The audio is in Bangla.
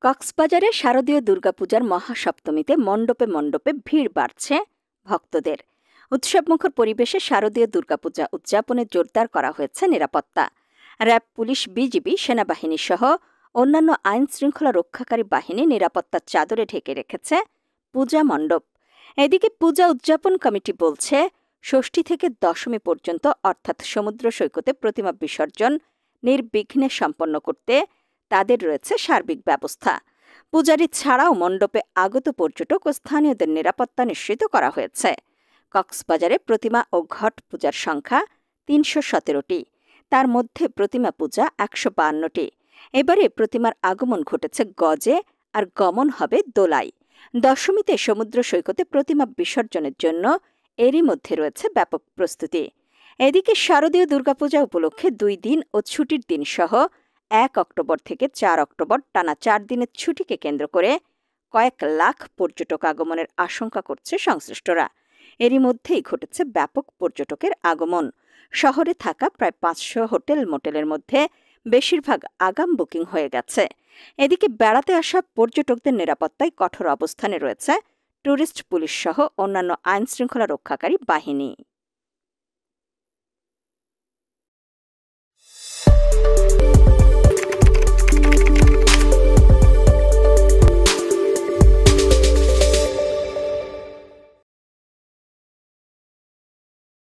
কক্সবাজারে শারদীয় দুর্গাপূজার মহাসপ্তমীতে মণ্ডপে মণ্ডপে ভিড় বাড়ছে ভক্তদের। উৎসবমুখর পরিবেশে শারদীয় দুর্গাপূজা উদযাপনে জোরদার করা হয়েছে নিরাপত্তা। র্যাব, পুলিশ, বিজিবি, সেনাবাহিনী সহ অন্যান্য আইন শৃঙ্খলা রক্ষাকারী বাহিনী নিরাপত্তার চাদরে ঢেকে রেখেছে পূজা মণ্ডপ। এদিকে পূজা উদযাপন কমিটি বলছে, ষষ্ঠী থেকে দশমী পর্যন্ত অর্থাৎ সমুদ্র সৈকতে প্রতিমা বিসর্জন নির্বিঘ্নে সম্পন্ন করতে তাদের রয়েছে সার্বিক ব্যবস্থা। পূজারী ছাড়াও মণ্ডপে আগত পর্যটক ও স্থানীয়দের নিরাপত্তা নিশ্চিত করা হয়েছে। কক্সবাজারে প্রতিমা ও ঘট পূজার সংখ্যা ৩১৭টি, তার মধ্যে প্রতিমা পূজা ১৫২টি। এবারে প্রতিমার আগমন ঘটেছে গজে আর গমন হবে দোলায়। দশমীতে সমুদ্র সৈকতে প্রতিমা বিসর্জনের জন্য এরই মধ্যে রয়েছে ব্যাপক প্রস্তুতি। এদিকে শারদীয় দুর্গাপূজা উপলক্ষে 2 দিন ও ছুটির দিন সহ 1 অক্টোবর থেকে 4 অক্টোবর টানা 4 দিনের ছুটিকে কেন্দ্র করে কয়েক লাখ পর্যটক আগমনের আশঙ্কা করছে সংশ্লিষ্টরা। এরই মধ্যেই ঘটেছে ব্যাপক পর্যটকের আগমন। শহরে থাকা প্রায় 500 হোটেল মোটেলের মধ্যে বেশিরভাগ আগাম বুকিং হয়ে গেছে। এদিকে বেড়াতে আসা পর্যটকদের নিরাপত্তায় কঠোর অবস্থানে রয়েছে ট্যুরিস্ট পুলিশ সহ অন্যান্য আইন শৃঙ্খলা রক্ষাকারী বাহিনী।